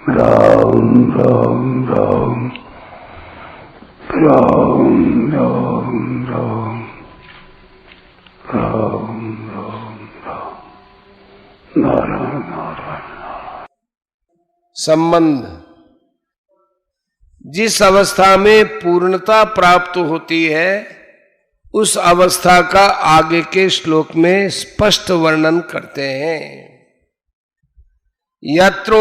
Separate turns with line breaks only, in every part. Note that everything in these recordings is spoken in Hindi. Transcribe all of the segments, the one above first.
राम राम राम राम राम राम राम राम राम नारायण नारायण।
संबंध। जिस अवस्था में पूर्णता प्राप्त होती है उस अवस्था का आगे के श्लोक में स्पष्ट वर्णन करते हैं। यत्रो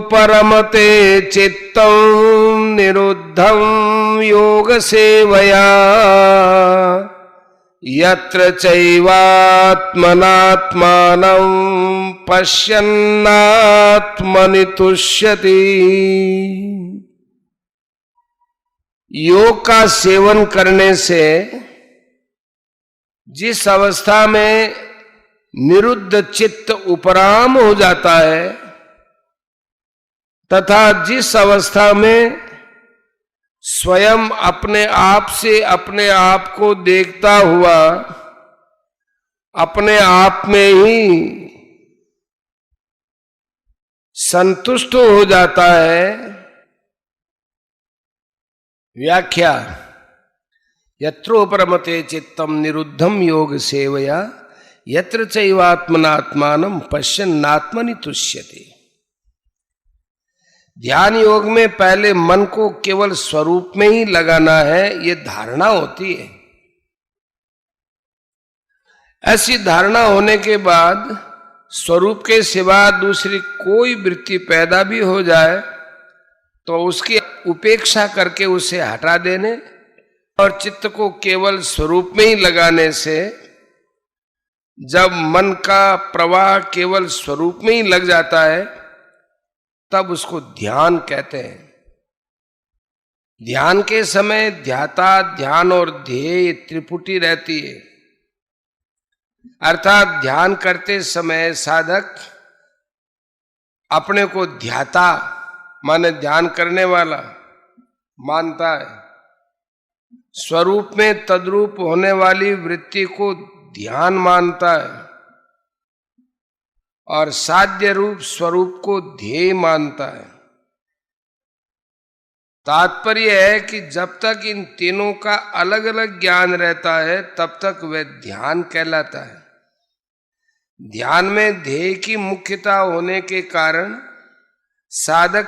परमते चित्तं निरुद्धं योग सेवया यत्र चैवात्मनात्मानं पश्यन्नात्मनि तुष्यति। योग का सेवन करने से जिस अवस्था में निरुद्ध चित्त उपराम हो जाता है तथा जिस अवस्था में स्वयं अपने आप से अपने आप को देखता हुआ अपने आप में ही संतुष्ट हो जाता है। व्याख्या। यत्रो परमते चित्तम निरुद्धम योग सेवया यत्र चैवात्मनात्मानं पश्यन्नात्मनि तुष्यति। ध्यान योग में पहले मन को केवल स्वरूप में ही लगाना है, ये धारणा होती है। ऐसी धारणा होने के बाद स्वरूप के सिवा दूसरी कोई वृत्ति पैदा भी हो जाए तो उसकी उपेक्षा करके उसे हटा देने और चित्त को केवल स्वरूप में ही लगाने से जब मन का प्रवाह केवल स्वरूप में ही लग जाता है तब उसको ध्यान कहते हैं। ध्यान के समय ध्याता, ध्यान और ध्येय त्रिपुटी रहती है। अर्थात ध्यान करते समय साधक अपने को ध्याता माने ध्यान करने वाला मानता है, स्वरूप में तद्रूप होने वाली वृत्ति को ध्यान मानता है और साध्य रूप स्वरूप को ध्येय मानता है। तात्पर्य है कि जब तक इन तीनों का अलग अलग ज्ञान रहता है तब तक वह ध्यान कहलाता है। ध्यान में ध्येय की मुख्यता होने के कारण साधक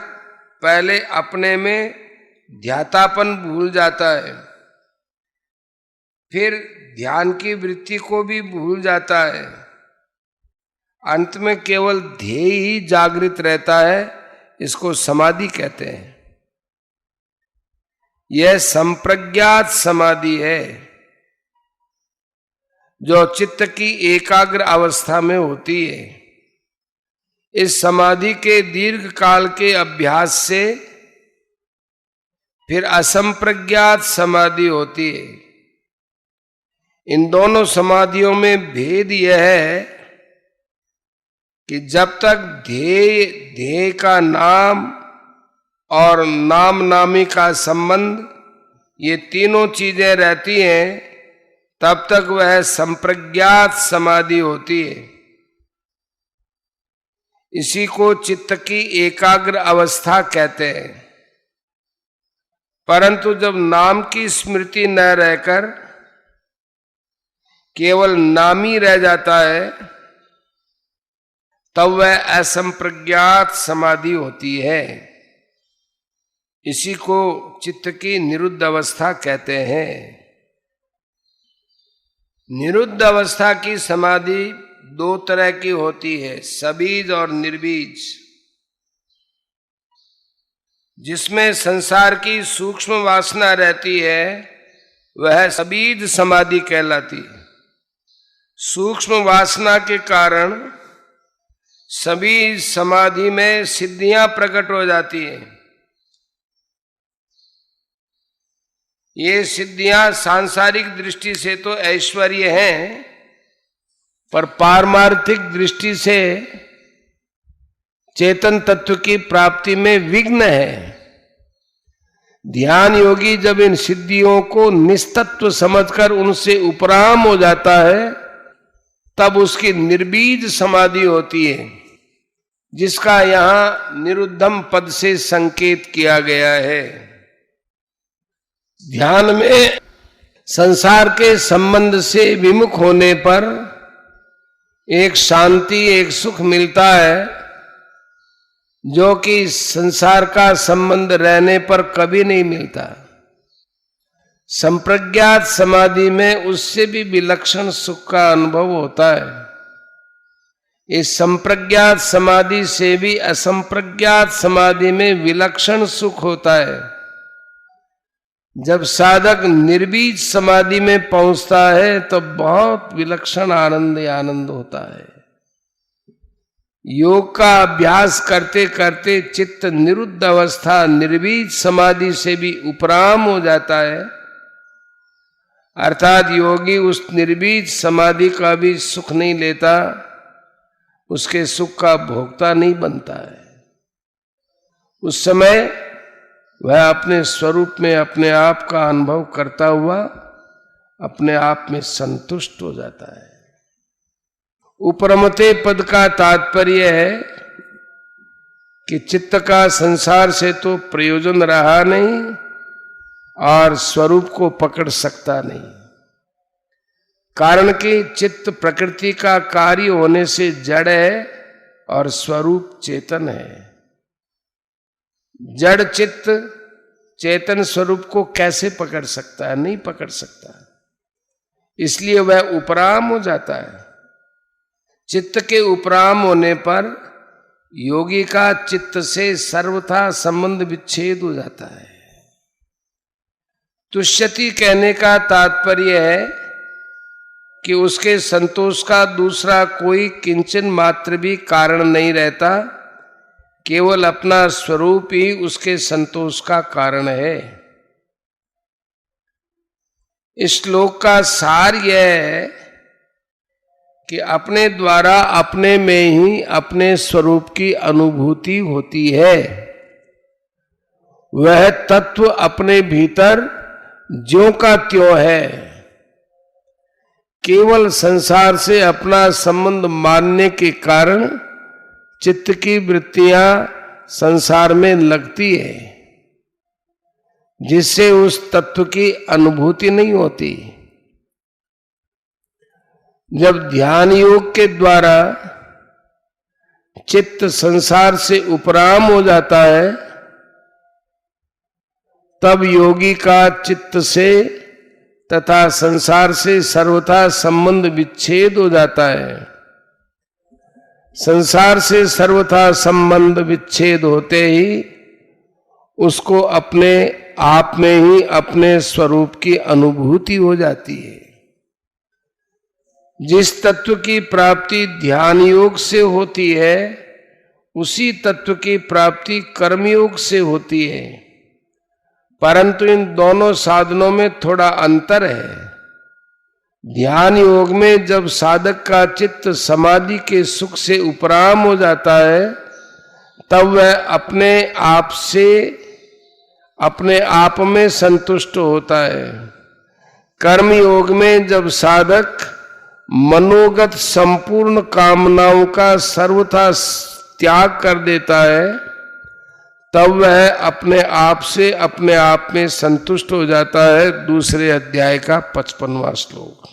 पहले अपने में ध्यातापन भूल जाता है, फिर ध्यान की वृत्ति को भी भूल जाता है, अंत में केवल ध्येय ही जागृत रहता है। इसको समाधि कहते हैं। यह संप्रज्ञात समाधि है जो चित्त की एकाग्र अवस्था में होती है। इस समाधि के दीर्घ काल के अभ्यास से फिर असंप्रज्ञात समाधि होती है। इन दोनों समाधियों में भेद यह है कि जब तक ध्येय का नाम और नाम नामी का संबंध ये तीनों चीजें रहती हैं तब तक वह संप्रज्ञात समाधि होती है। इसी को चित्त की एकाग्र अवस्था कहते हैं। परंतु जब नाम की स्मृति न रहकर केवल नाम ही रह जाता है तब वह असंप्रज्ञात समाधि होती है। इसी को चित्त की निरुद्ध अवस्था कहते हैं। निरुद्ध अवस्था की समाधि दो तरह की होती है, सबीज और निर्बीज। जिसमें संसार की सूक्ष्म वासना रहती है वह सबीज समाधि कहलाती है। सूक्ष्म वासना के कारण सभी समाधि में सिद्धियां प्रकट हो जाती हैं। ये सिद्धियां सांसारिक दृष्टि से तो ऐश्वर्य हैं, पर पारमार्थिक दृष्टि से चेतन तत्व की प्राप्ति में विघ्न है। ध्यान योगी जब इन सिद्धियों को निस्तत्व समझकर उनसे उपराम हो जाता है तब उसकी निर्बीज समाधि होती है। जिसका यहां निरुद्धम पद से संकेत किया गया है। ध्यान में संसार के संबंध से विमुख होने पर एक शांति, एक सुख मिलता है, जो कि संसार का संबंध रहने पर कभी नहीं मिलता। संप्रज्ञात समाधि में उससे भी विलक्षण सुख का अनुभव होता है। इस संप्रज्ञात समाधि से भी असंप्रज्ञात समाधि में विलक्षण सुख होता है। जब साधक निर्बीज समाधि में पहुंचता है तो बहुत विलक्षण आनंद होता है। योग का अभ्यास करते करते चित्त निरुद्ध अवस्था, निर्बीज समाधि से भी उपराम हो जाता है, अर्थात योगी उस निर्बीज समाधि का भी सुख नहीं लेता, उसके सुख का भोक्ता नहीं बनता है। उस समय वह अपने स्वरूप में अपने आप का अनुभव करता हुआ अपने आप में संतुष्ट हो जाता है। उपरमते पद का तात्पर्य है कि चित्त का संसार से तो प्रयोजन रहा नहीं और स्वरूप को पकड़ सकता नहीं, कारण कि चित्त प्रकृति का कार्य होने से जड़ है और स्वरूप चेतन है। जड़ चित्त चेतन स्वरूप को कैसे पकड़ सकता है? नहीं पकड़ सकता, इसलिए वह उपराम हो जाता है। चित्त के उपराम होने पर योगी का चित्त से सर्वथा संबंध विच्छेद हो जाता है। तुष्यति कहने का तात्पर्य है कि उसके संतोष का दूसरा कोई किंचन मात्र भी कारण नहीं रहता, केवल अपना स्वरूप ही उसके संतोष का कारण है। इस श्लोक का सार यह है कि अपने द्वारा अपने में ही अपने स्वरूप की अनुभूति होती है। वह तत्व अपने भीतर ज्यों का त्यों है। केवल संसार से अपना संबंध मानने के कारण चित्त की वृत्तियां संसार में लगती है, जिससे उस तत्व की अनुभूति नहीं होती। जब ध्यान योग के द्वारा चित्त संसार से उपराम हो जाता है, तब योगी का चित्त से तथा संसार से सर्वथा संबंध विच्छेद हो जाता है। संसार से सर्वथा संबंध विच्छेद होते ही उसको अपने आप में ही अपने स्वरूप की अनुभूति हो जाती है। जिस तत्व की प्राप्ति ध्यान योग से होती है, उसी तत्व की प्राप्ति कर्मयोग से होती है, परंतु इन दोनों साधनों में थोड़ा अंतर है। ध्यान योग में जब साधक का चित्त समाधि के सुख से उपराम हो जाता है, तब वह अपने आप से अपने आप में संतुष्ट होता है। कर्म योग में जब साधक मनोगत संपूर्ण कामनाओं का सर्वथा त्याग कर देता है, तब वह अपने आप से अपने आप में संतुष्ट हो जाता है। दूसरे अध्याय का 55वां श्लोक।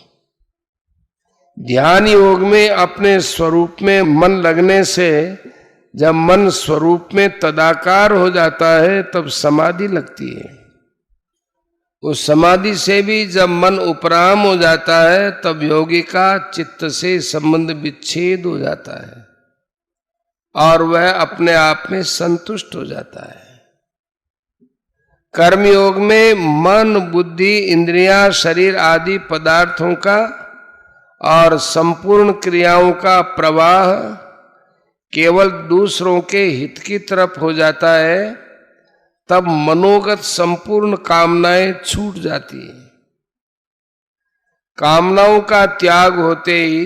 ध्यान योग में अपने स्वरूप में मन लगने से जब मन स्वरूप में तदाकार हो जाता है, तब समाधि लगती है। उस समाधि से भी जब मन उपराम हो जाता है, तब योगी का चित्त से संबंध विच्छेद हो जाता है और वह अपने आप में संतुष्ट हो जाता है। कर्मयोग में मन, बुद्धि, इंद्रियां, शरीर आदि पदार्थों का और संपूर्ण क्रियाओं का प्रवाह केवल दूसरों के हित की तरफ हो जाता है, तब मनोगत संपूर्ण कामनाएं छूट जाती हैं। कामनाओं का त्याग होते ही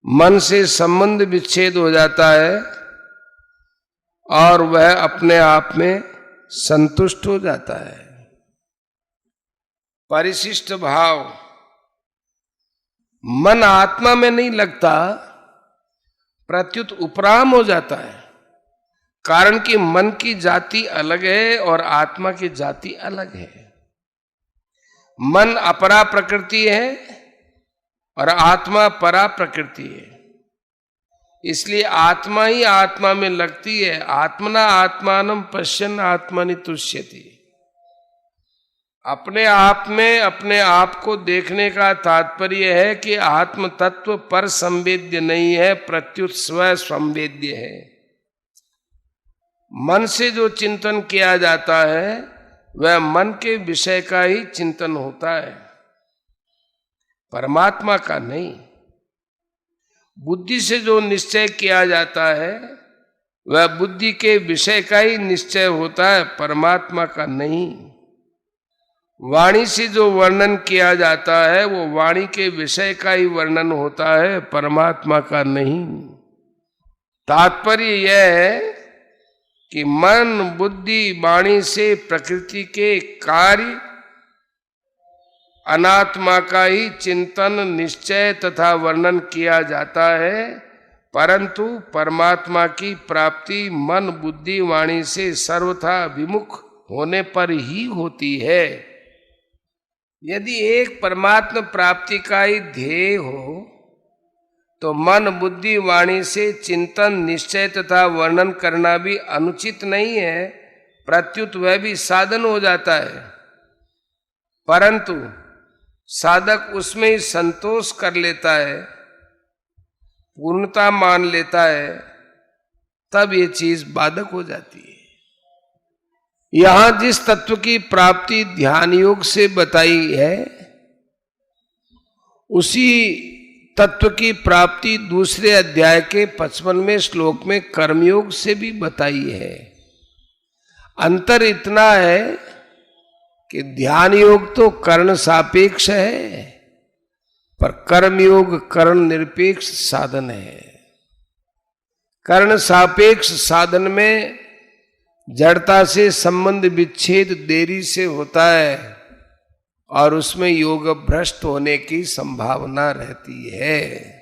मन से संबंध विच्छेद हो जाता है और वह अपने आप में संतुष्ट हो जाता है। परिशिष्ट भाव। मन आत्मा में नहीं लगता, प्रत्युत उपराम हो जाता है, कारण कि मन की जाति अलग है और आत्मा की जाति अलग है। मन अपरा प्रकृति है और आत्मा परा प्रकृति है। इसलिए आत्मा ही आत्मा में लगती है। आत्मना आत्मानम पश्यन् आत्मनि तुष्यति। अपने आप में अपने आप को देखने का तात्पर्य है कि आत्म तत्व पर संवेद्य नहीं है, प्रत्युत स्व संवेद्य है। मन से जो चिंतन किया जाता है वह मन के विषय का ही चिंतन होता है, परमात्मा का नहीं। बुद्धि से जो निश्चय किया जाता है वह बुद्धि के विषय का ही निश्चय होता है, परमात्मा का नहीं। वाणी से जो वर्णन किया जाता है वो वाणी के विषय का ही वर्णन होता है, परमात्मा का नहीं। तात्पर्य यह है कि मन बुद्धि वाणी से प्रकृति के कार्य अनात्मा का ही चिंतन निश्चय तथा वर्णन किया जाता है, परंतु परमात्मा की प्राप्ति मन बुद्धि वाणी से सर्वथा विमुख होने पर ही होती है। यदि एक परमात्मा प्राप्ति का ही ध्येय हो तो मन बुद्धि वाणी से चिंतन निश्चय तथा वर्णन करना भी अनुचित नहीं है, प्रत्युत वह भी साधन हो जाता है। परंतु साधक उसमें ही संतोष कर लेता है, पूर्णता मान लेता है, तब ये चीज बाधक हो जाती है। यहां जिस तत्व की प्राप्ति ध्यान योग से बताई है उसी तत्व की प्राप्ति दूसरे अध्याय के 55वें श्लोक में कर्मयोग से भी बताई है। अंतर इतना है कि ध्यान योग तो कर्ण सापेक्ष है, पर कर्मयोग कर्ण निरपेक्ष साधन है। कर्ण सापेक्ष साधन में जड़ता से संबंध विच्छेद देरी से होता है और उसमें योग भ्रष्ट होने की संभावना रहती है।